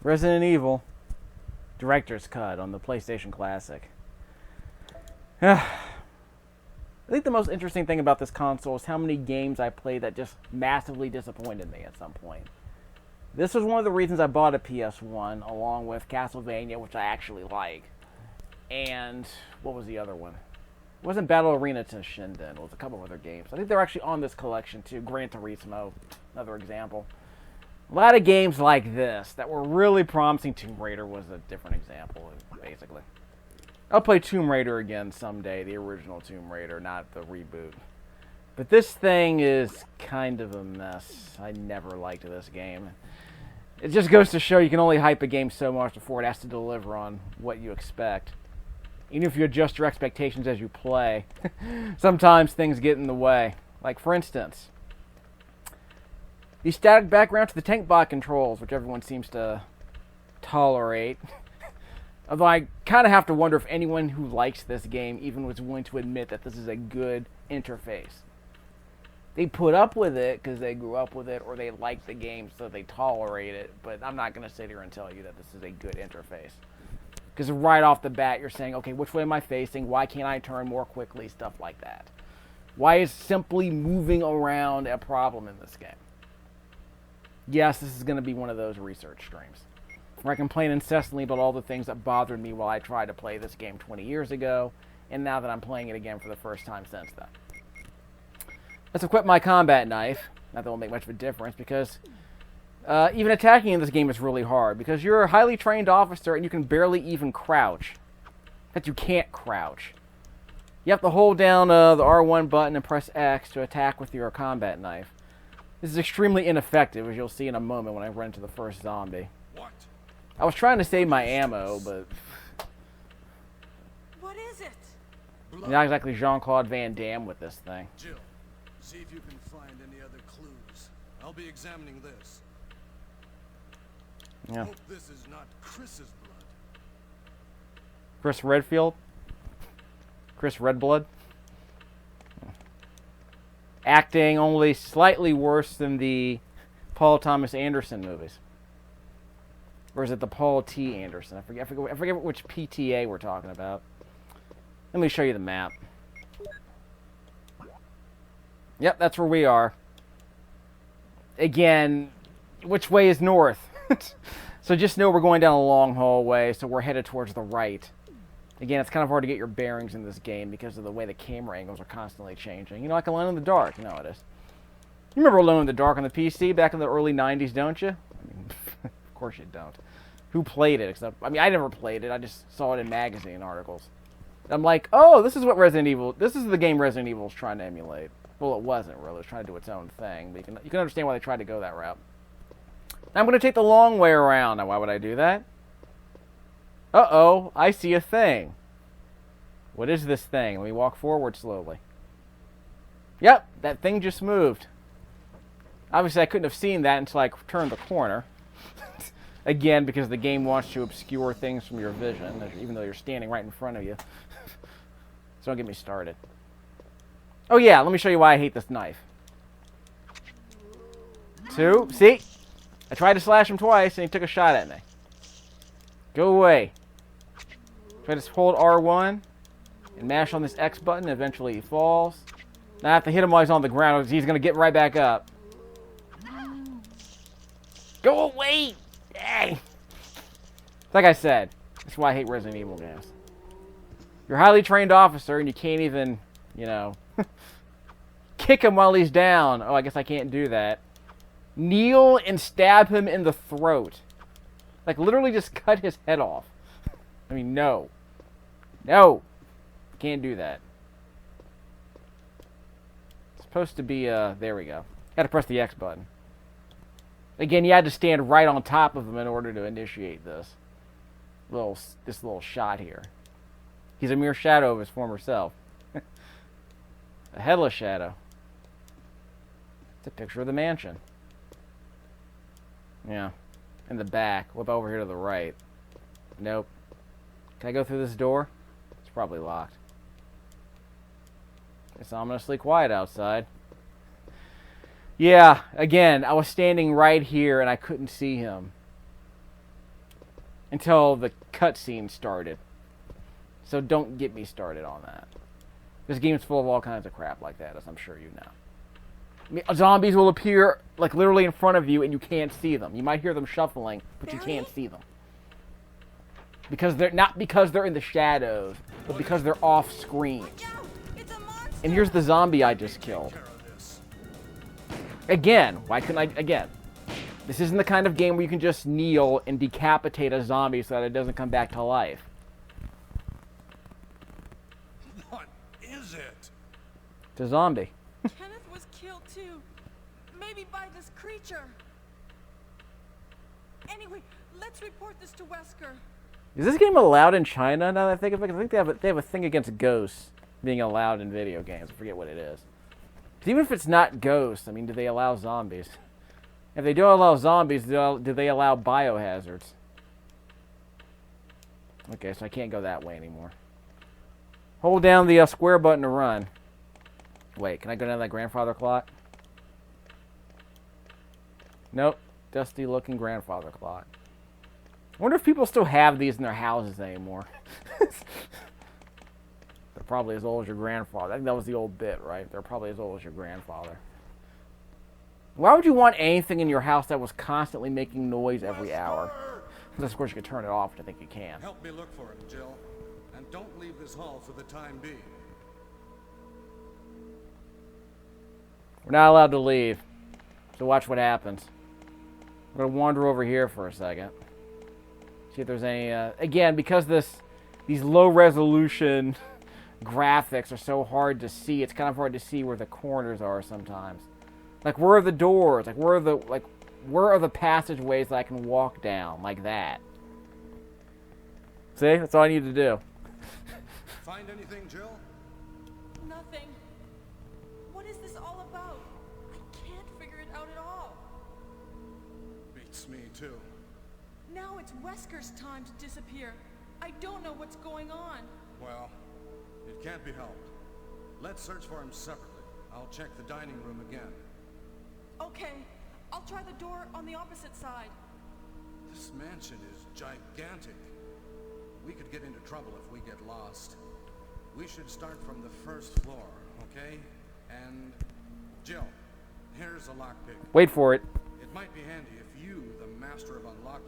Resident Evil Director's Cut on the PlayStation Classic. I think the most interesting thing about this console is how many games I played that just massively disappointed me at some point. This was one of the reasons I bought a PS1, along with Castlevania, which I actually like. And what was the other one? It wasn't Battle Arena to Shinden. It was a couple of other games. I think they're actually on this collection too. Gran Turismo, another example. A lot of games like this that were really promising. Tomb Raider was a different example, basically. I'll play Tomb Raider again someday, the original Tomb Raider, not the reboot. But this thing is kind of a mess. I never liked this game. It just goes to show you can only hype a game so much before it has to deliver on what you expect. Even if you adjust your expectations as you play, sometimes things get in the way. Like, for instance, the static background to the tank bot controls, which everyone seems to tolerate. Although I kind of have to wonder if anyone who likes this game even was willing to admit that this is a good interface. They put up with it because they grew up with it, or they like the game so they tolerate it, but I'm not going to sit here and tell you that this is a good interface. Because right off the bat, you're saying, okay, which way am I facing? Why can't I turn more quickly? Stuff like that. Why is simply moving around a problem in this game? Yes, this is going to be one of those research streams, where I complain incessantly about all the things that bothered me while I tried to play this game 20 years ago, and now that I'm playing it again for the first time since then. Let's equip my combat knife. Not that it will make much of a difference, because even attacking in this game is really hard, because you're a highly trained officer and you can barely even crouch. In fact, you can't crouch. You have to hold down the R1 button and press X to attack with your combat knife. This is extremely ineffective, as you'll see in a moment when I run into the first zombie. What? I was trying to save my ammo, but... What is it? Not exactly Jean-Claude Van Damme with this thing. Jill, see if you can find any other clues. I'll be examining this. Yeah. Hope this is not Chris's blood. Chris Redfield? Chris Redblood? Acting only slightly worse than the Paul Thomas Anderson movies. Or is it the Paul T. Anderson? I forget which PTA we're talking about. Let me show you the map. Yep, that's where we are. Again, which way is north? So just know we're going down a long hallway, so we're headed towards the right. Again, it's kind of hard to get your bearings in this game because of the way the camera angles are constantly changing. You know, like Alone in the Dark. You know how it is. You remember Alone in the Dark on the PC back in the early 90s, don't you? I mean, of course you don't. Who played it? Except, I mean, I never played it. I just saw it in magazine articles. And I'm like, oh, this is what Resident Evil... This is the game Resident Evil is trying to emulate. Well, it wasn't really. It was trying to do its own thing. But you can understand why they tried to go that route. Now I'm going to take the long way around. Now, why would I do that? Uh-oh, I see a thing. What is this thing? Let me walk forward slowly. Yep, that thing just moved. Obviously, I couldn't have seen that until I turned the corner. Again, because the game wants to obscure things from your vision, even though you're standing right in front of you. So don't get me started. Oh yeah, let me show you why I hate this knife. Two, see? I tried to slash him twice, and he took a shot at me. Go away. Try to hold R1 and mash on this X button, and eventually he falls. Now I have to hit him while he's on the ground, or he's going to get right back up. Go away! Dang! Like I said, that's why I hate Resident Evil games. You're a highly trained officer, and you can't even, you know, kick him while he's down. Oh, I guess I can't do that. Kneel and stab him in the throat. Like, literally just cut his head off. I mean, no. No! Can't do that. It's supposed to be, there we go. Had to press the X button. Again, you had to stand right on top of him in order to initiate this little shot here. He's a mere shadow of his former self. A headless shadow. It's a picture of the mansion. Yeah. In the back. Whip over here to the right. Nope. Can I go through this door? It's probably locked. It's ominously quiet outside. Yeah, again, I was standing right here and I couldn't see him. until the cutscene started. So don't get me started on that. This game's full of all kinds of crap like that, as I'm sure you know. I mean, zombies will appear like literally in front of you and you can't see them. You might hear them shuffling, but you can't see them. Because they're not because they're in the shadows, but because they're off screen. And here's the zombie I just killed. Again, why couldn't I again? This isn't the kind of game where you can just kneel and decapitate a zombie so that it doesn't come back to life. What is it? It's a zombie. Kenneth was killed too. Maybe by this creature. Anyway, let's report this to Wesker. Is this game allowed in China now that I think of it? I think they have a thing against ghosts being allowed in video games. I forget what it is. Even if it's not ghosts, I mean, do they allow zombies? If they don't allow zombies, do they allow biohazards? Okay, so I can't go that way anymore. Hold down the square button to run. Wait, can I go down that grandfather clock? Nope. Dusty-looking grandfather clock. I wonder if people still have these in their houses anymore. They're probably as old as your grandfather. I think that was the old bit, right? They're probably as old as your grandfather. Why would you want anything in your house that was constantly making noise every hour? Unless, of course, you could turn it off, which I think you can. Help me look for him, Jill. And don't leave this hall for the time being. We're not allowed to leave. So watch what happens. We're going to wander over here for a second. See if there's any... again, because these low-resolution graphics are so hard to see, it's kind of hard to see where the corners are sometimes. Like, where are the doors? Like, where are the passageways that I can walk down? Like that. See? That's all I need to do. Find anything, Jill? Nothing. What is this all about? I can't figure it out at all. Beats me, too. Now it's Wesker's time to disappear. I don't know what's going on. Well, it can't be helped. Let's search for him separately. I'll check the dining room again. Okay, I'll try the door on the opposite side. This mansion is gigantic. We could get into trouble if we get lost. We should start from the first floor, okay? And, Jill, here's a lockpick. Wait for it. It might be handy if you, the master of unlocking,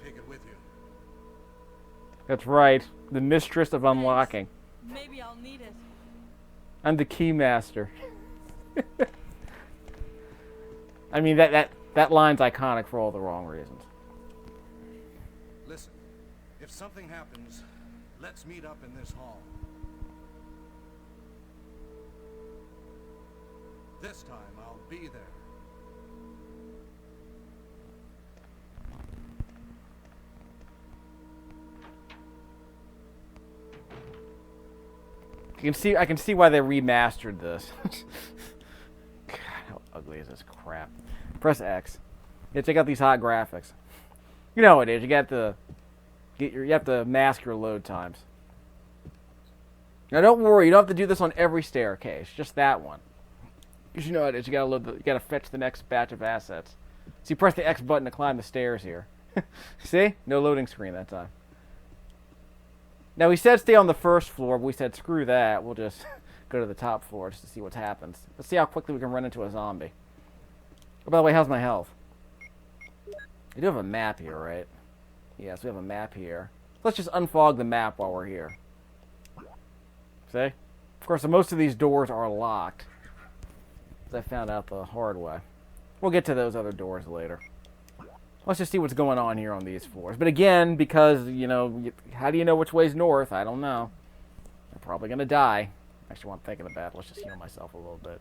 take it with you. That's right. The mistress of unlocking. Maybe I'll need it. I'm the key master. I mean, that line's iconic for all the wrong reasons. Listen, if something happens, let's meet up in this hall. This time, I'll be there. I can see why they remastered this. God, how ugly is this crap? Press X. Yeah, check out these hot graphics. You know what it is. You have to mask your load times. Now don't worry, you don't have to do this on every staircase, just that one. Because you know what it is. You gotta fetch the next batch of assets. So you press the X button to climb the stairs here. See? No loading screen that time. Now, we said stay on the first floor, but we said screw that. We'll just go to the top floor just to see what happens. Let's see how quickly we can run into a zombie. Oh, by the way, how's my health? We do have a map here, right? Yes, we have a map here. Let's just unfog the map while we're here. See? Of course, most of these doors are locked. As I found out the hard way. We'll get to those other doors later. Let's just see what's going on here on these floors. But again, because, you know, how do you know which way's north? I don't know. I'm probably going to die. Actually, while I'm thinking about it, let's just heal myself a little bit.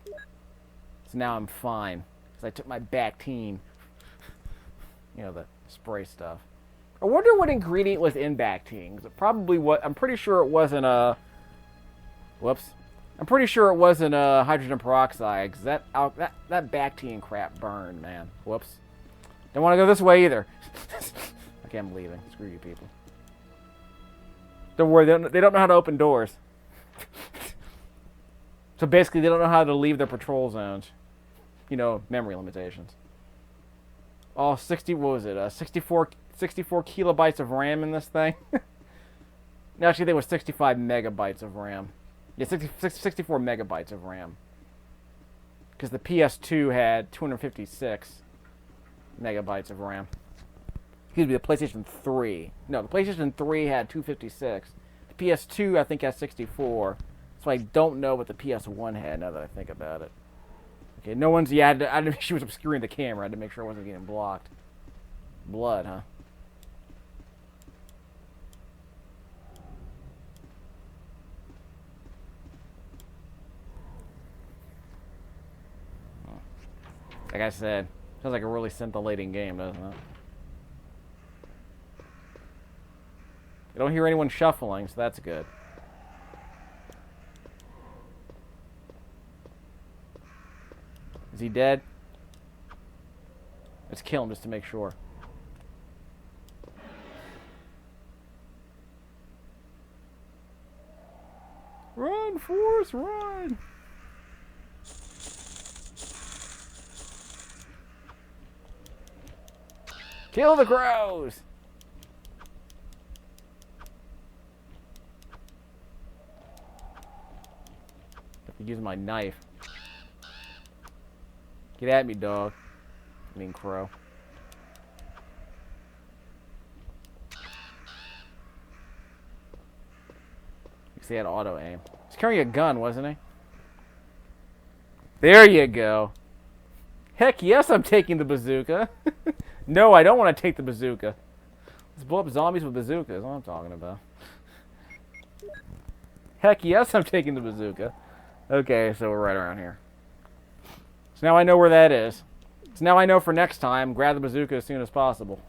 So now I'm fine. Because I took my Bactine. You know, the spray stuff. I wonder what ingredient was in Bactine. Because it probably was... I'm pretty sure it wasn't a... Whoops. I'm pretty sure it wasn't hydrogen peroxide. Because that Bactine crap burned, man. Whoops. Don't want to go this way either. Okay, I'm leaving. Screw you people. Don't worry, they don't know how to open doors. So basically, they don't know how to leave their patrol zones. You know, memory limitations. Oh, 60, what was it? 64 kilobytes of RAM in this thing. No, actually, there was 65 megabytes of RAM. Yeah, 64 megabytes of RAM. Because the PS2 had 256 megabytes of RAM. Excuse me, the PlayStation 3. No, the PlayStation 3 had 256. The PS2, I think, has 64. So I don't know what the PS1 had, now that I think about it. Okay, no one's... Yeah, she was obscuring the camera. I had to make sure I wasn't getting blocked. Blood, huh? Like I said, sounds like a really scintillating game, doesn't it? I don't hear anyone shuffling, so that's good. Is he dead? Let's kill him just to make sure. Run, Forrest, run! Kill the crows! Have to use my knife. Get at me, dog. I mean, crow. You see, he had auto aim. He's carrying a gun, wasn't he? There you go. Heck yes, I'm taking the bazooka. No, I don't want to take the bazooka. Let's blow up zombies with bazookas. That's what I'm talking about. Heck yes, I'm taking the bazooka. Okay, so we're right around here. So now I know where that is. So now I know for next time, grab the bazooka as soon as possible.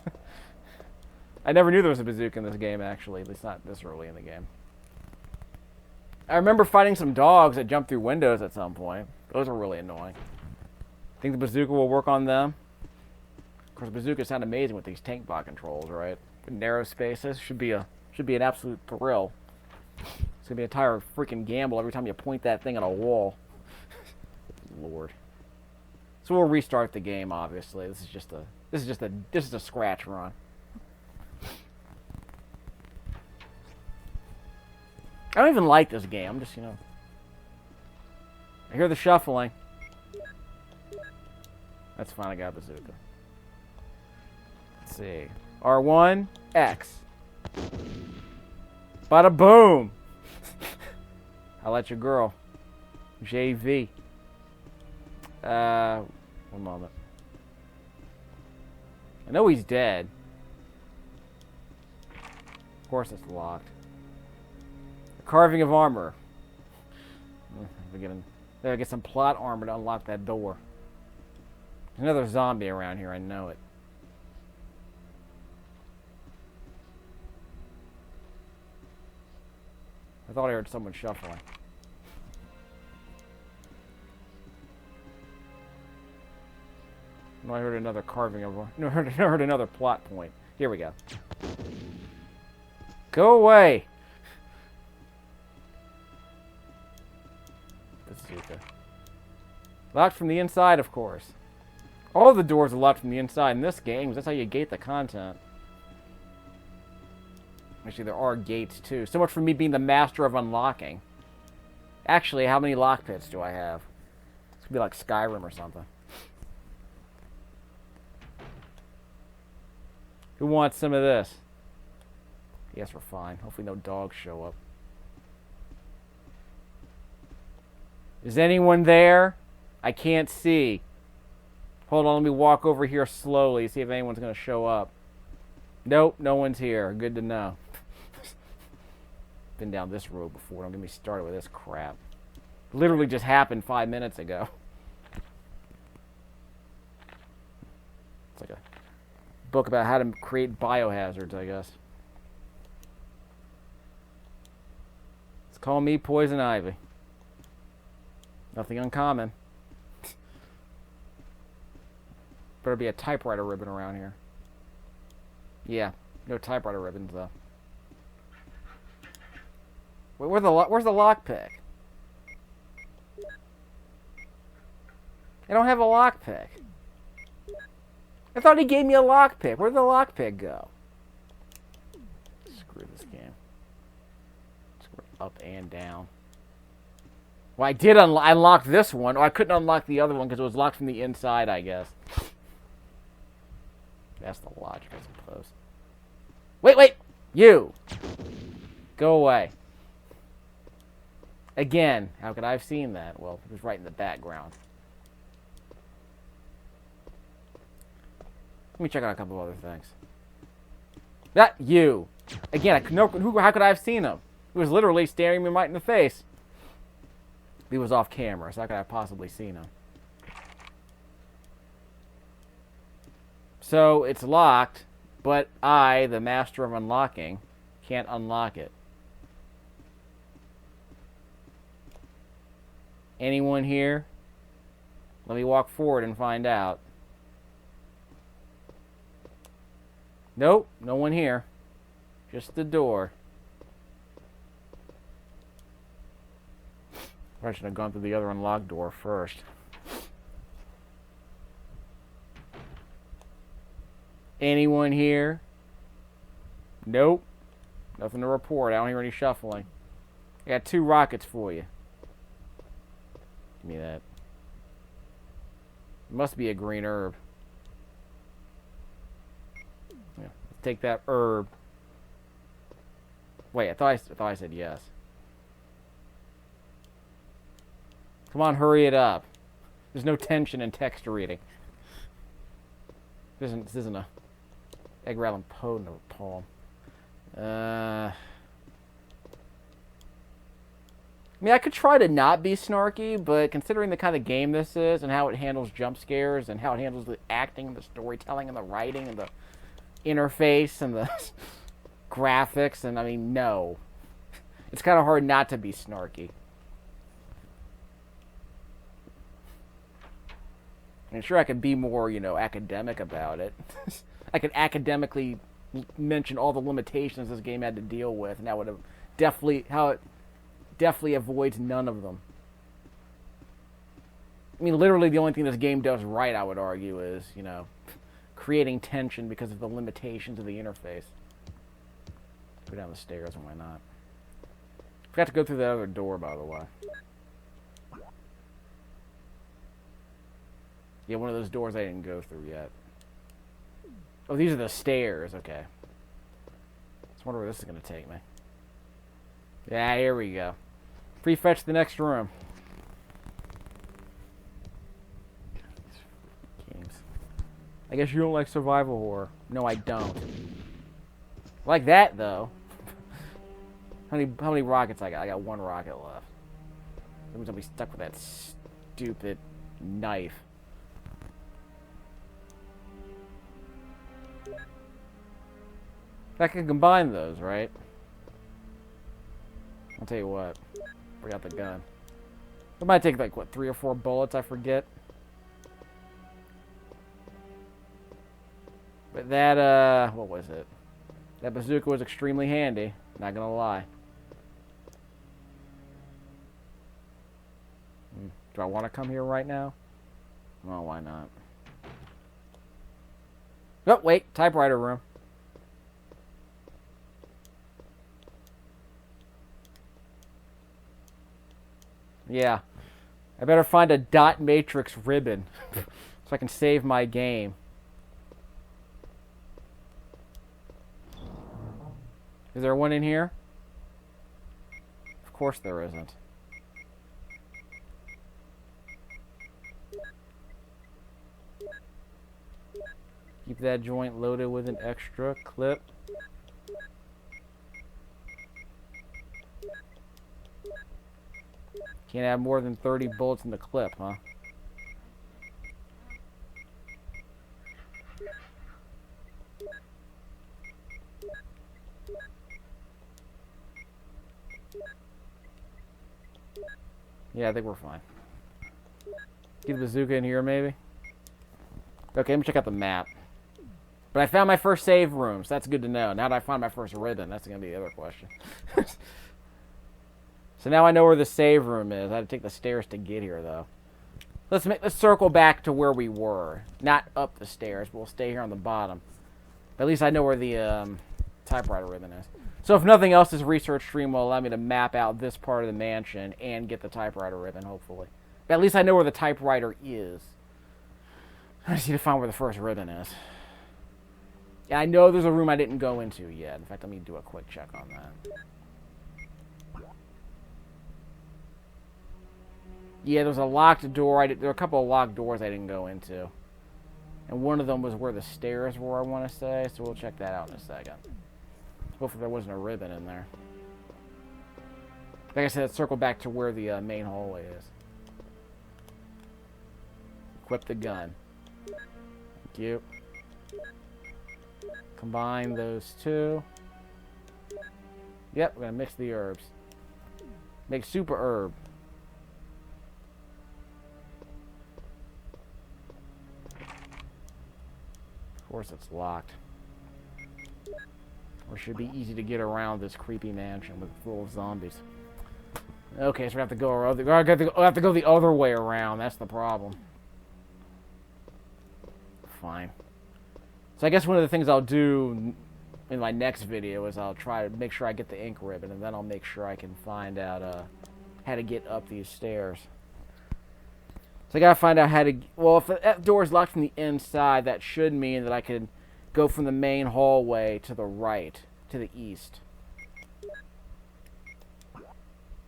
I never knew there was a bazooka in this game, actually. At least not this early in the game. I remember fighting some dogs that jumped through windows at some point. Those are really annoying. Think the bazooka will work on them? Of course, bazookas sound amazing with these tank bot controls, right? Narrow spaces should be an absolute thrill. It's gonna be an entire freaking gamble every time you point that thing at a wall. Lord. So we'll restart the game. Obviously, this is a scratch run. I don't even like this game. I'm just, I hear the shuffling. That's fine. I got a bazooka. Let's see. R1, X. Bada boom. I'll let your girl. JV. One moment. I know he's dead. Of course it's locked. A carving of armor. Gotta get some plot armor to unlock that door. There's another zombie around here, I know it. I thought I heard someone shuffling. No, I heard another carving of... No, I heard another plot point. Here we go. Go away! Bazooka. Locked from the inside, of course. All the doors are locked from the inside in this game, because that's how you gate the content. Actually, there are gates, too. So much for me being the master of unlocking. Actually, how many lock pits do I have? This could be like Skyrim or something. Who wants some of this? Yes, we're fine. Hopefully no dogs show up. Is anyone there? I can't see. Hold on, let me walk over here slowly, see if anyone's going to show up. Nope, no one's here. Good to know. Been down this road before. Don't get me started with this crap. Literally just happened 5 minutes ago. It's like a book about how to create biohazards, I guess. Let's call me Poison Ivy. Nothing uncommon. Better be a typewriter ribbon around here. Yeah, no typewriter ribbons though. Wait, where's the lockpick? I don't have a lockpick. I thought he gave me a lockpick. Where'd the lockpick go? Screw this game. Screw up and down. Well, I did unlock this one. Or I couldn't unlock the other one because it was locked from the inside, I guess. That's the logic, I suppose. Wait! You! Go away. Again, how could I have seen that? Well, it was right in the background. Let me check out a couple of other things. That you! Again, how could I have seen him? He was literally staring me right in the face. He was off camera, so how could I have possibly seen him? So, it's locked, but I, the master of unlocking, can't unlock it. Anyone here? Let me walk forward and find out. Nope, no one here. Just the door. I should have gone through the other unlocked door first. Anyone here? Nope. Nothing to report. I don't hear any shuffling. I got 2 rockets for you. Give me that. It must be a green herb. Yeah, let's take that herb. Wait, I thought I said yes. Come on, hurry it up. There's no tension in text reading. This isn't a Edgar Allan Poe poem. I mean, I could try to not be snarky, but considering the kind of game this is and how it handles jump scares and how it handles the acting and the storytelling and the writing and the interface and the graphics, and I mean, no. It's kind of hard not to be snarky. I mean, sure, I could be more, academic about it. I could academically mention all the limitations this game had to deal with, and that would have definitely avoids none of them. I mean, literally the only thing this game does right, I would argue, is, creating tension because of the limitations of the interface. Go down the stairs, and why not? Forgot to go through that other door, by the way. Yeah, one of those doors I didn't go through yet. Oh, these are the stairs. Okay. Just wonder where this is going to take me. Yeah, here we go. Prefetch the next room. Games. I guess you don't like survival horror. No, I don't. I like that, though. How many rockets I got? I got 1 rocket left. That means I'll be stuck with that stupid knife. I can combine those, right? I'll tell you what. Bring out the gun. It might take, 3 or 4 bullets, I forget. But that, what was it? That bazooka was extremely handy. Not gonna lie. Do I want to come here right now? Well, why not? Oh, wait. Typewriter room. Yeah. I better find a dot matrix ribbon so I can save my game. Is there one in here? Of course there isn't. Keep that joint loaded with an extra clip. Can't have more than 30 bullets in the clip, huh? Yeah, I think we're fine. Get the bazooka in here, maybe? Okay, let me check out the map. But I found my first save room, so that's good to know. Now that I found my first ribbon, that's going to be the other question. So now I know where the save room is. I had to take the stairs to get here, though. Let's circle back to where we were. Not up the stairs. We'll stay here on the bottom. But at least I know where the typewriter ribbon is. So if nothing else, this research stream will allow me to map out this part of the mansion and get the typewriter ribbon, hopefully. But at least I know where the typewriter is. I just need to find where the first ribbon is. And I know there's a room I didn't go into yet. In fact, let me do a quick check on that. Yeah, there's a locked door. There were a couple of locked doors I didn't go into. And one of them was where the stairs were, I want to say. So we'll check that out in a second. Hopefully there wasn't a ribbon in there. Like I said, circle back to where the main hallway is. Equip the gun. Thank you. Combine those two. Yep, we're going to mix the herbs. Make super herb. Of course it's locked. Or should be easy to get around this creepy mansion with full of zombies. Okay, so we have to go the other way around. That's the problem. Fine. So I guess one of the things I'll do in my next video is I'll try to make sure I get the ink ribbon, and then I'll make sure I can find out how to get up these stairs. So I gotta find out how to... Well, if the door is locked from the inside, that should mean that I can go from the main hallway to the right, to the east.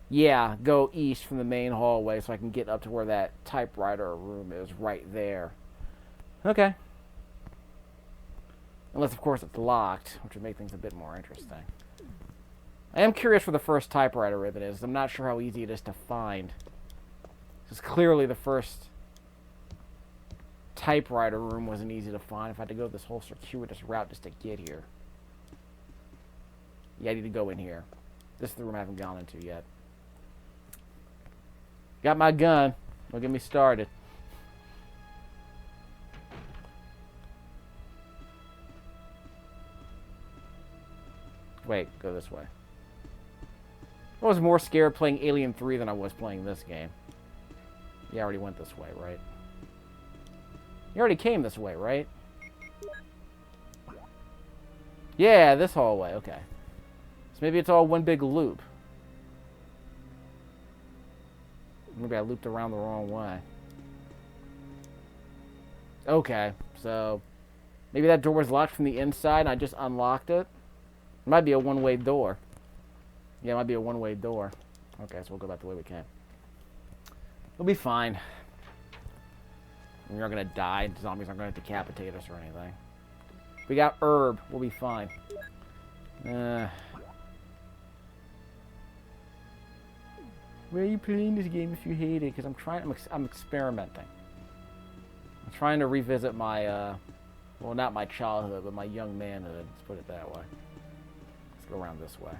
Yeah, go east from the main hallway so I can get up to where that typewriter room is, right there. Okay. Unless, of course, it's locked, which would make things a bit more interesting. I am curious where the first typewriter ribbon is. I'm not sure how easy it is to find. Because clearly the first typewriter room wasn't easy to find if I had to go this whole circuitous route just to get here. Yeah, I need to go in here. This is the room I haven't gone into yet. Got my gun. Don't get me started. Wait, go this way. I was more scared playing Alien 3 than I was playing this game. Yeah, I already went this way, right? You already came this way, right? Yeah, this hallway, okay. So maybe it's all one big loop. Maybe I looped around the wrong way. Okay, so maybe that door was locked from the inside and I just unlocked it. It might be a one-way door. Yeah, it might be a one-way door. Okay, so we'll go back the way we came. We'll be fine. We're not going to die. Zombies aren't going to decapitate us or anything. We got herb. We'll be fine. Why are you playing this game if you hate it? Because I'm experimenting. I'm trying to revisit my, well, not my childhood, but my young manhood. Let's put it that way. Let's go around this way.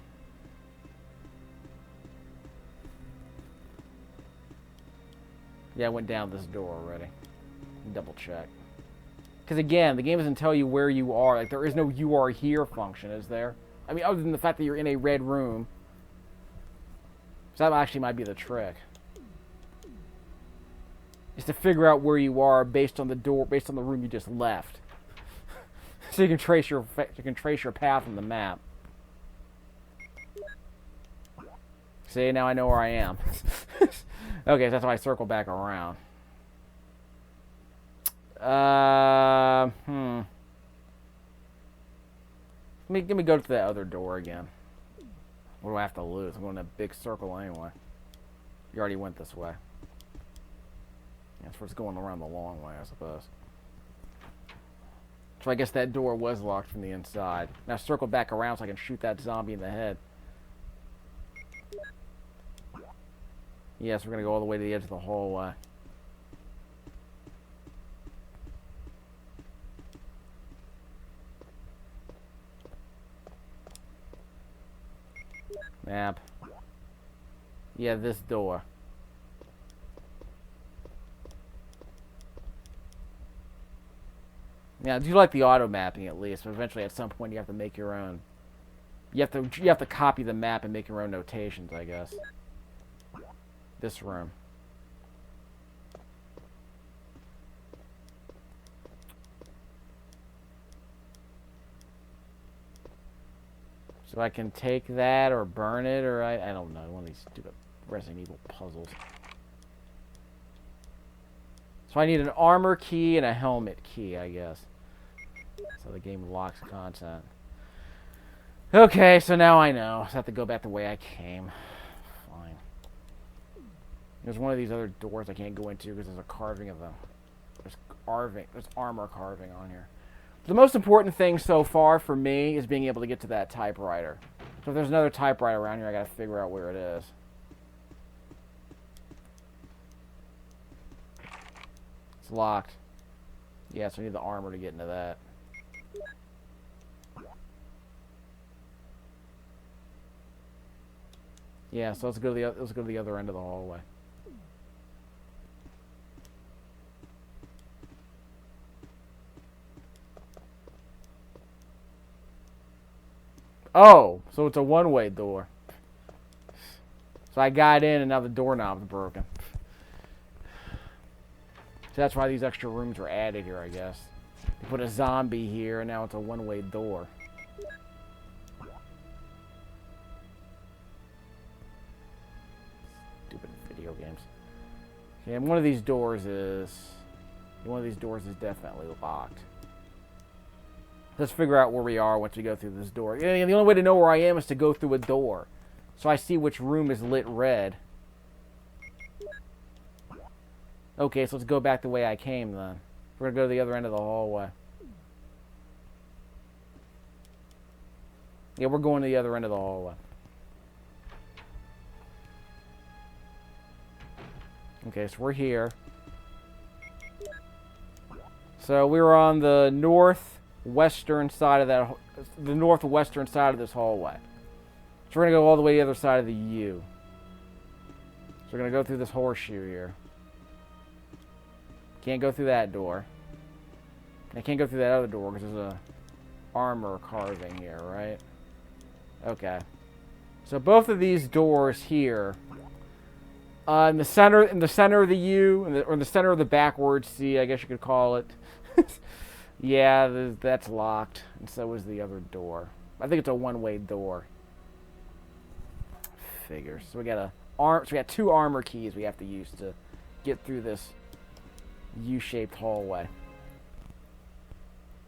Yeah, I went down this door already. Double check. Because again, the game doesn't tell you where you are. Like, there is no "you are here" function, is there? I mean, other than the fact that you're in a red room. So that actually might be the trick. Is to figure out where you are based on the door, based on the room you just left. So you can trace your path on the map. See, now I know where I am. Okay, so that's why I circle back around. Let me go to that other door again. What do I have to lose? I'm going in a big circle anyway. You already went this way. Yeah, so it's going around the long way, I suppose. So I guess that door was locked from the inside. Now circle back around so I can shoot that zombie in the head. Yes, we're going to go all the way to the edge of the hallway. Map. Yeah, this door. Yeah, I do like the auto mapping at least, but eventually at some point you have to make your own. You have to copy the map and make your own notations, I guess. This room. So I can take that or burn it, or I don't know. One of these stupid Resident Evil puzzles. So I need an armor key and a helmet key, I guess. So the game locks content. Okay, so now I know. So I have to go back the way I came. Fine. There's one of these other doors I can't go into because there's a carving of there's armor carving on here. The most important thing so far for me is being able to get to that typewriter. So if there's another typewriter around here, I gotta figure out where it is. It's locked. Yeah, so I need the armor to get into that. Yeah, so let's go to the other end of the hallway. Oh, so it's a one-way door. So I got in and now the doorknob's broken. So that's why these extra rooms were added here, I guess. They put a zombie here and now it's a one-way door. Stupid video games. Okay, and one of these doors is definitely locked. Let's figure out where we are once we go through this door. Yeah, the only way to know where I am is to go through a door. So I see which room is lit red. Okay, so let's go back the way I came then. We're going to go to the other end of the hallway. Yeah, we're going to the other end of the hallway. Okay, so we're here. So we were on the northwestern side of this hallway. So we're going to go all the way to the other side of the U. So we're going to go through this horseshoe here. Can't go through that door. I can't go through that other door because there's a armor carving here, right? Okay. So both of these doors here, in the center of the U, or in the center of the backwards C, I guess you could call it. Yeah, that's locked, and so is the other door. I think it's a one-way door. Figures. So we got two armor keys we have to use to get through this U-shaped hallway.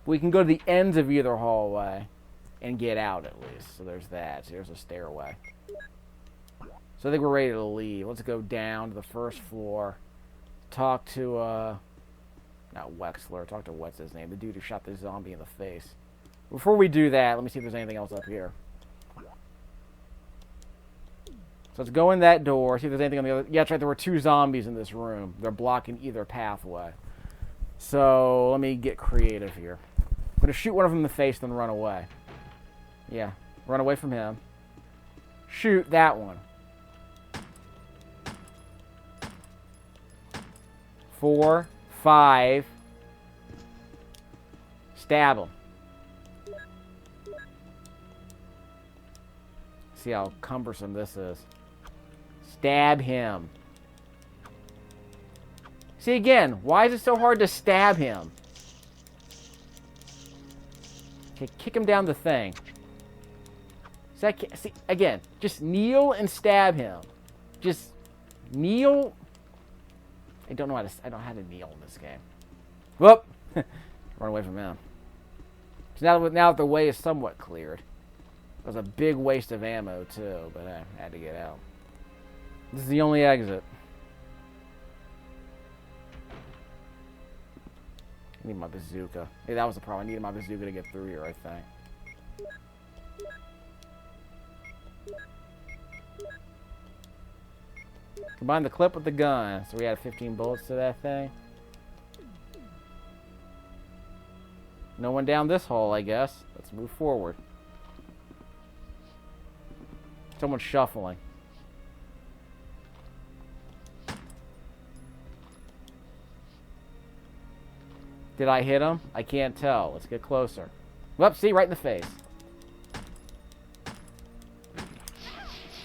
We can go to the ends of either hallway and get out at least. So there's that. So there's a stairway. So I think we're ready to leave. Let's go down to the first floor. Talk to, not Wexler. Talk to what's his name? The dude who shot the zombie in the face. Before we do that, let me see if there's anything else up here. So let's go in that door, see if there's anything on the other... Yeah, that's right, there were two zombies in this room. They're blocking either pathway. So, let me get creative here. I'm going to shoot one of them in the face, then run away. Yeah, run away from him. Shoot that one. 4, 5. Stab him. See how cumbersome this is. Stab him. See again, why is it so hard to stab him? Okay, kick him down the thing. See, again, just kneel and stab him. Just kneel. I don't know how to kneel in this game. Whoop! Run away from him. So now that the way is somewhat cleared. It was a big waste of ammo too, but I had to get out. This is the only exit. I need my bazooka. Hey, that was the problem. I needed my bazooka to get through here, I think. Combine the clip with the gun. So we add 15 bullets to that thing. No one down this hall, I guess. Let's move forward. Someone's shuffling. Did I hit him? I can't tell. Let's get closer. Whoop, see? Right in the face.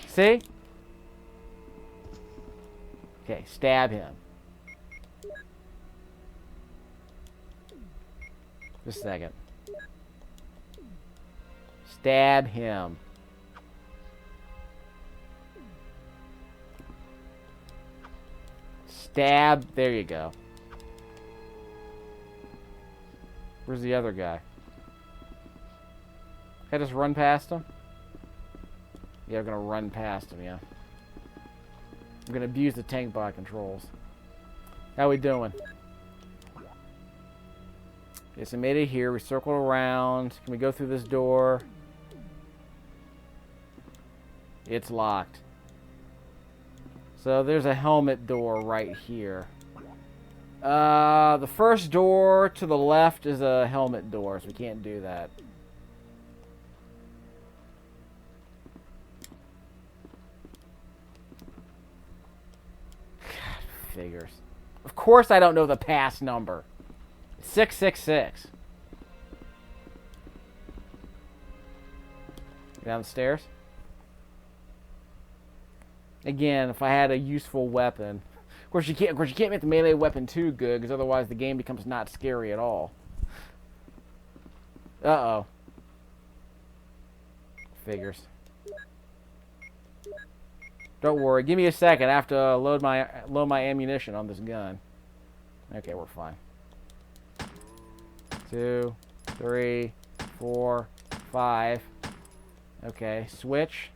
See? Okay, stab him. Just a second. Stab him. Stab. There you go. Where's the other guy? Can I just run past him? Yeah, I'm gonna run past him, yeah. I'm gonna abuse the tank bot controls. How we doing? Yes, I made it here. We circled around. Can we go through this door? It's locked. So there's a helmet door right here. The first door to the left is a helmet door, so we can't do that. God, figures. Of course I don't know the pass number. 666. Downstairs. Again, if I had a useful weapon. Of course you can't make the melee weapon too good, because otherwise the game becomes not scary at all. Uh-oh. Figures. Don't worry. Give me a second. I have to load my ammunition on this gun. Okay, we're fine. 2, 3, 4, 5. Okay, switch.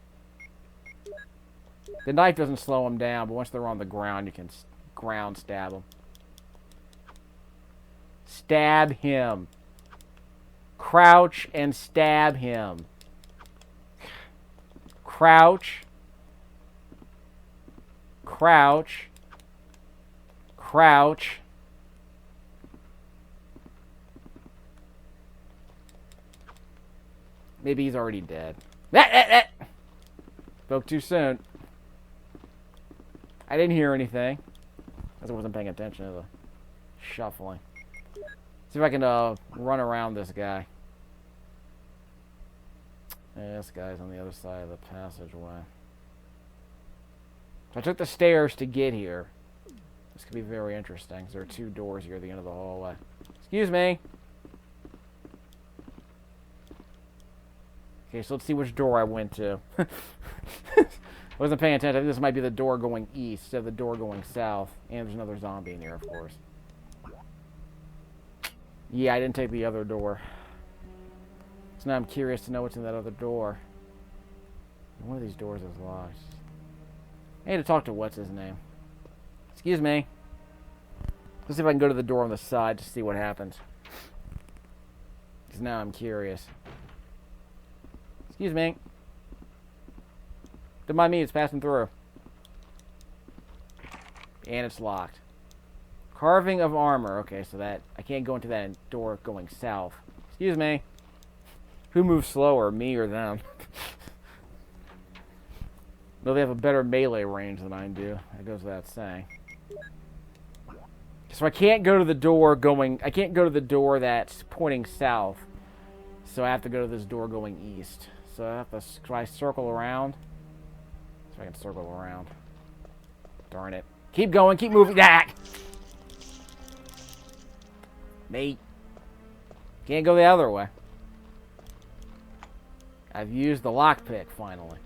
The knife doesn't slow them down, but once they're on the ground, you can ground stab them. Stab him. Crouch and stab him. Crouch. Crouch. Crouch. Maybe he's already dead. Spoke too soon. I didn't hear anything. Because I wasn't paying attention to the shuffling. See if I can run around this guy. Yeah, this guy's on the other side of the passageway. So I took the stairs to get here. This could be very interesting, because there are 2 doors here at the end of the hallway. Excuse me. Okay, so let's see which door I went to. I wasn't paying attention. I think this might be the door going east instead of the door going south. And there's another zombie in here, of course. Yeah, I didn't take the other door. So now I'm curious to know what's in that other door. One of these doors is locked. I need to talk to what's his name. Excuse me. Let's see if I can go to the door on the side to see what happens. Because now I'm curious. Excuse me. Don't mind me, it's passing through. And it's locked. Carving of armor. Okay, so that I can't go into that door going south. Excuse me. Who moves slower, me or them? No, they have a better melee range than I do. That goes without saying. So I can't go to the door going... I can't go to the door that's pointing south. So I have to go to this door going east. So I have to... Can I circle around? So I can circle around. Darn it. Keep going, keep moving. Ah! Mate. Can't go the other way. I've used the lockpick, finally.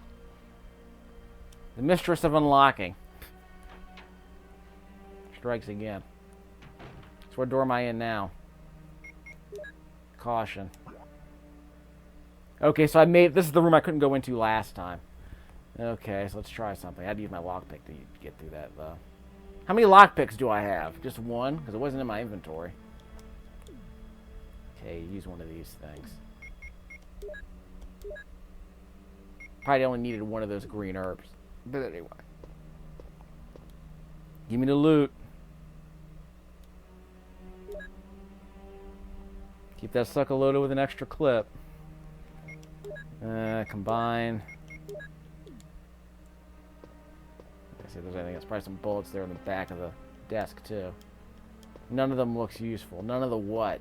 The mistress of unlocking. Strikes again. So what door am I in now? Caution. Okay, so I made... This is the room I couldn't go into last time. Okay, so let's try something. I had to use my lockpick to get through that, though. How many lockpicks do I have? Just one? Because it wasn't in my inventory. Okay, use one of these things. Probably only needed one of those green herbs. But anyway. Give me the loot. Keep that sucker loaded with an extra clip. Combine. See if there's anything. There's probably some bullets there in the back of the desk, too. None of them looks useful. None of the what?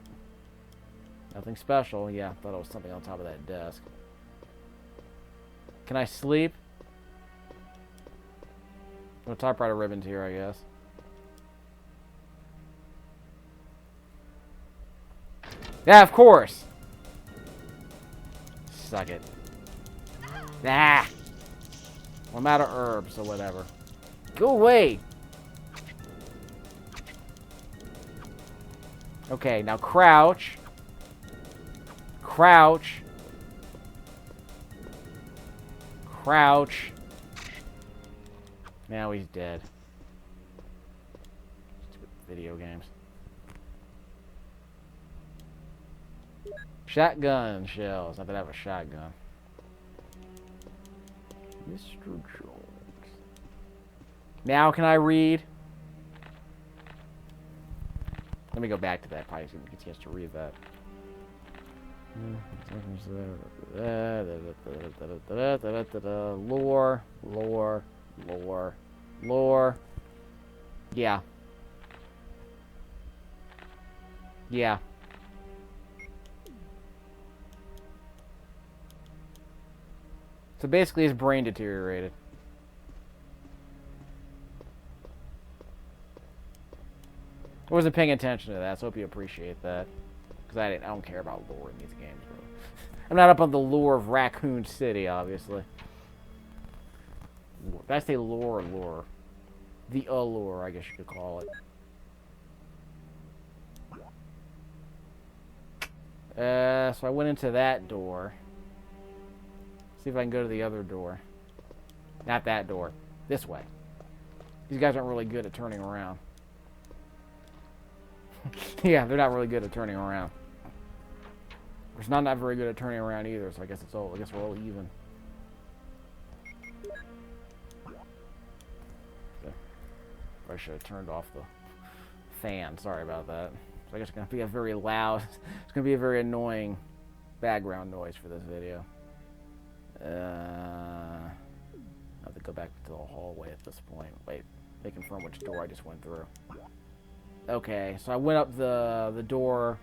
Nothing special. Yeah, I thought it was something on top of that desk. Can I sleep? No typewriter ribbons here, I guess. Yeah, of course! Suck it. Ah! I'm out of herbs or whatever. Go away! Okay, now crouch. Crouch. Crouch. Now he's dead. Stupid video games. Shotgun shells. Not that I have a shotgun. Mr. Jones. Now can I read? Let me go back to that. Probably get a chance to read that. Lore, lore, lore, lore. Yeah. Yeah. So basically his brain deteriorated. I wasn't paying attention to that, so I hope you appreciate that. Because I don't care about lore in these games, bro. I'm not up on the lore of Raccoon City, obviously. Did I say lore or lore? The allure, I guess you could call it. So I went into that door. See if I can go to the other door. Not that door. This way. These guys aren't really good at turning around. Yeah, they're not really good at turning around. It's not very good at turning around either, so I guess we're all even. I should have turned off the fan. Sorry about that. So I guess it's gonna be a very loud. It's gonna be a very annoying background noise for this video. I have to go back to the hallway at this point. Wait, they confirm which door I just went through. Okay, so I went up the door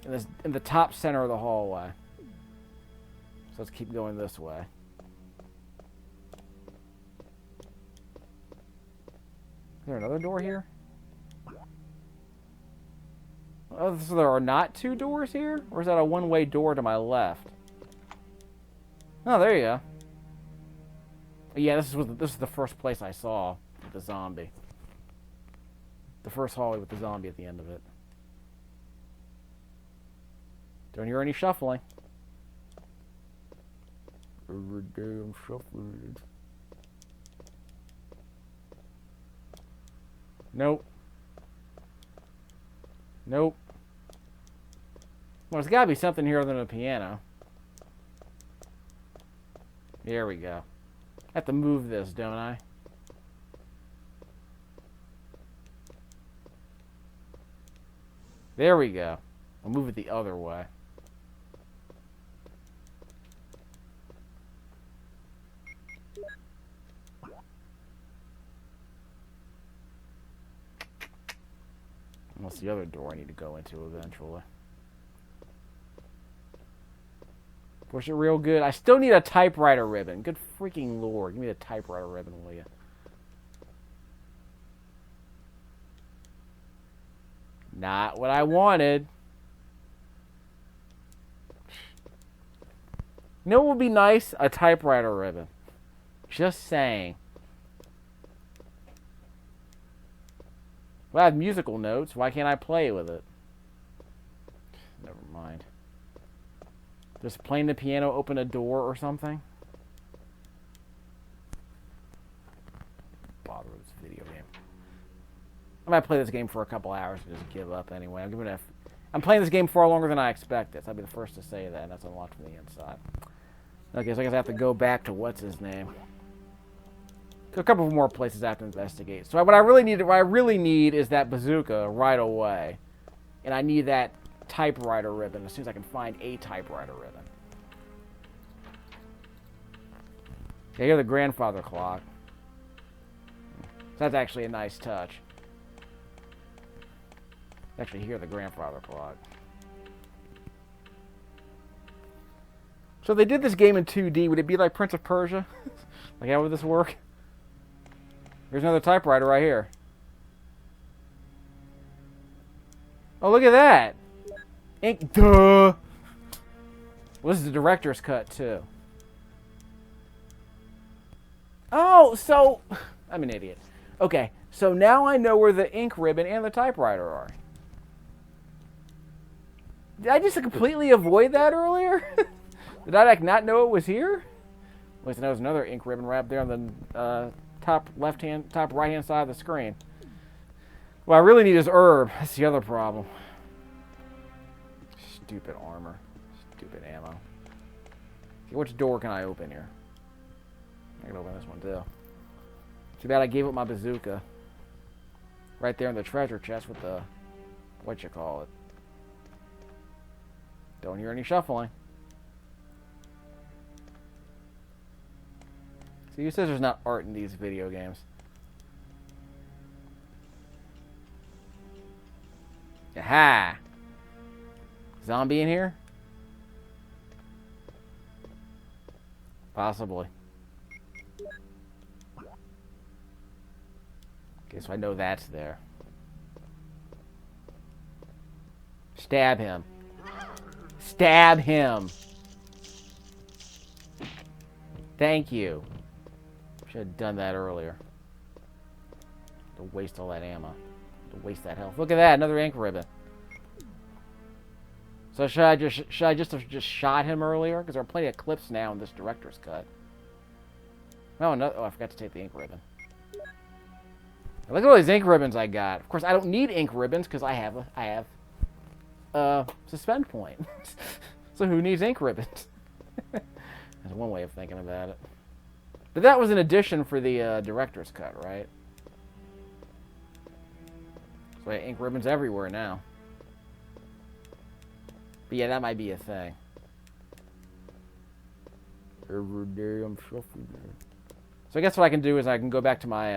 in the top center of the hallway. So let's keep going this way. Is there another door here? Oh, so there are not two doors here? Or is that a one-way door to my left? Oh, there you go. Yeah, this is the first place I saw with the zombie. The first hallway with the zombie at the end of it. Don't hear any shuffling. Every day I'm shuffling. Nope. Nope. Well, there's gotta be something here other than a piano. There we go. I have to move this, don't I? There we go. I'll move it the other way. What's the other door I need to go into eventually? Push it real good. I still need a typewriter ribbon. Good freaking lord. Give me the typewriter ribbon, will you? Not what I wanted. You know what would be nice? A typewriter ribbon. Just saying. Well, I have musical notes. Why can't I play with it? Never mind. Does playing the piano open a door or something? Bother with this video game. I might play this game for a couple hours and just give up anyway. I'm playing this game far longer than I expected. So I'll be the first to say that, and that's unlocked from the inside. Okay, so I guess I have to go back to what's his name. So a couple more places I have to investigate. So what I really need is that bazooka right away, and I need that typewriter ribbon as soon as I can find a typewriter ribbon. I hear the grandfather clock. That's actually a nice touch. Actually hear the grandfather clock. So if they did this game in 2D, would it be like Prince of Persia? Like how would this work? There's another typewriter right here. Oh, look at that. Ink. Duh. Well, this is the director's cut, too. Oh, so... I'm an idiot. Okay, so now I know where the ink ribbon and the typewriter are. Did I just completely avoid that earlier? Did I like not know it was here? At least there was another ink ribbon right up there on the top right hand side of the screen. What I really need is herb. That's the other problem. Stupid armor. Stupid ammo. Okay, which door can I open here? I can open this one too. Too bad I gave up my bazooka. Right there in the treasure chest with the... whatchamacallit. Don't hear any shuffling. See, who says there's not art in these video games? Aha! Zombie in here? Possibly. Okay, so I know that's there. Stab him. Stab him! Thank you. Should have done that earlier. To waste all that ammo. To waste that health. Look at that, another ink ribbon. So should I just have shot him earlier? Because there are plenty of clips now in this director's cut. Oh, no, I forgot to take the ink ribbon. Look at all these ink ribbons I got. Of course, I don't need ink ribbons because I have a suspend point. So who needs ink ribbons? That's one way of thinking about it. But that was an addition for the director's cut, right? So I have ink ribbons everywhere now. But yeah, that might be a thing. Every day I'm shuffling. So I guess what I can do is I can go back to my...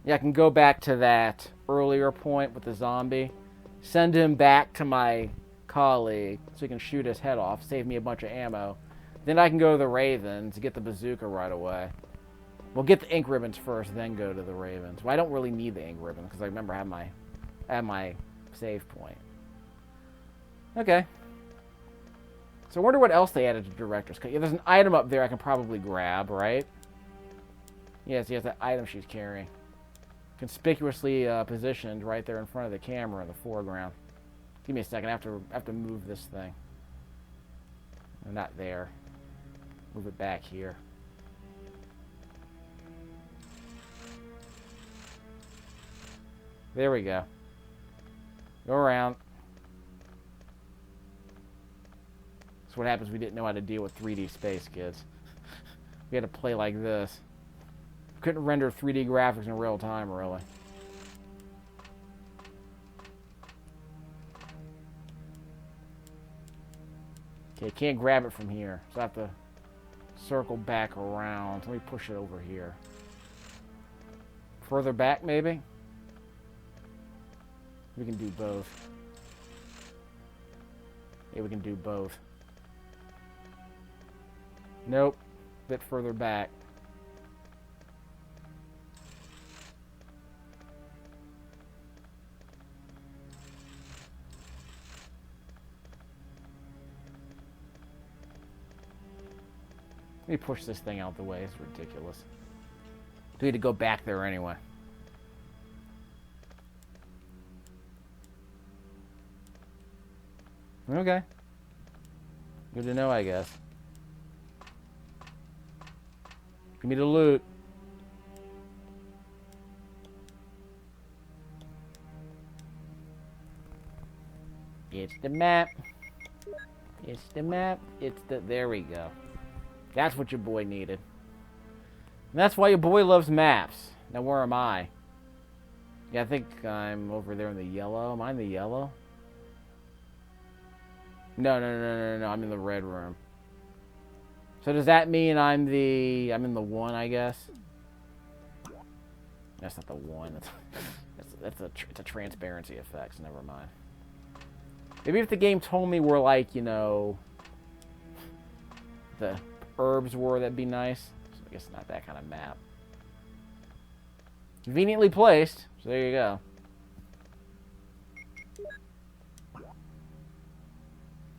yeah, I can go back to that earlier point with the zombie. Send him back to my colleague so he can shoot his head off. Save me a bunch of ammo. Then I can go to the Ravens to get the bazooka right away. We'll get the ink ribbons first, then go to the Ravens. Well, I don't really need the ink ribbons because I remember I have my save point. Okay. So I wonder what else they added to Director's Cut. Yeah, there's an item up there I can probably grab, right? Yes, that item she's carrying. Conspicuously positioned right there in front of the camera in the foreground. Give me a second. I have to move this thing. No, not there. Move it back here. There we go. Go around. That's what happens. We didn't know how to deal with 3D space, kids. We had to play like this. Couldn't render 3D graphics in real time, really. Okay, can't grab it from here. So I have to circle back around. Let me push it over here. Further back, maybe? We can do both. Yeah, we can do both. Nope. Bit further back. Let me push this thing out the way. It's ridiculous. We need to go back there anyway. Okay. Good to know, I guess. Give me the loot. It's the map. It's the map. It's the... There we go. That's what your boy needed. And that's why your boy loves maps. Now, where am I? Yeah, I think I'm over there in the yellow. Am I in the yellow? No. I'm in the red room. So does that mean I'm in the one, I guess? That's not the one. It's a transparency effect, so never mind. Maybe if the game told me where, like, you know, the herbs were, that'd be nice. So I guess not that kind of map. Conveniently placed. So there you go.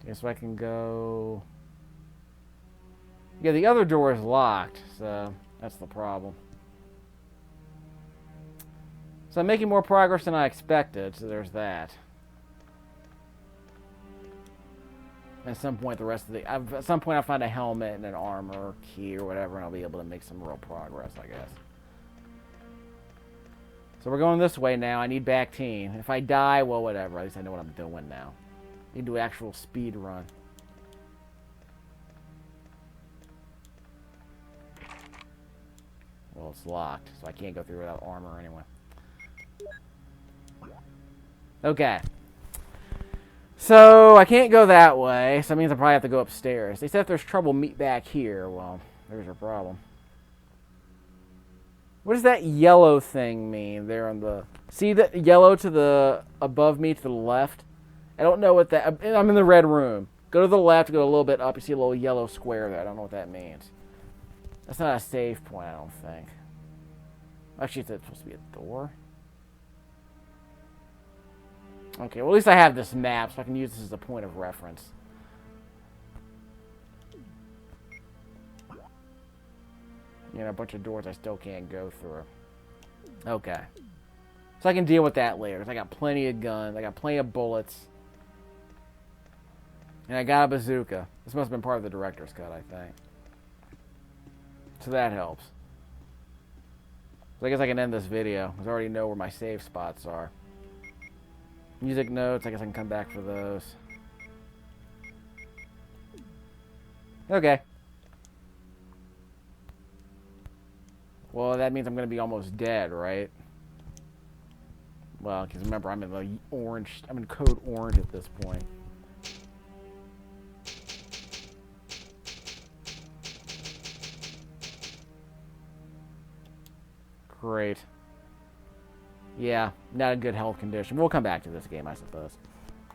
Okay, so I can go... Yeah, the other door is locked, so that's the problem. So I'm making more progress than I expected, so there's that. At some point, at some point, I'll find a helmet and an armor key or whatever, and I'll be able to make some real progress, I guess. So we're going this way now. I need back team. If I die, well, whatever. At least I know what I'm doing now. I need to do an actual speed run. Well, it's locked, so I can't go through without armor anyway. Okay. So, I can't go that way, so that means I probably have to go upstairs. They said if there's trouble, meet back here. Well, there's your problem. What does that yellow thing mean there on the... See the yellow to the... above me to the left? I don't know what that... I'm in the red room. Go to the left, go a little bit up, you see a little yellow square there. I don't know what that means. That's not a save point, I don't think. Actually, it's supposed to be a door. Okay, well, at least I have this map, so I can use this as a point of reference. You know, a bunch of doors I still can't go through. Okay. So I can deal with that later, because I got plenty of guns, I got plenty of bullets. And I got a bazooka. This must have been part of the director's cut, I think. So that helps. So I guess I can end this video, because I already know where my save spots are. Music notes, I guess I can come back for those. Okay. Well, that means I'm going to be almost dead, right? Well, because remember, I'm in the orange, I'm in code orange at this point. Great. Yeah, not a good health condition. We'll come back to this game, I suppose.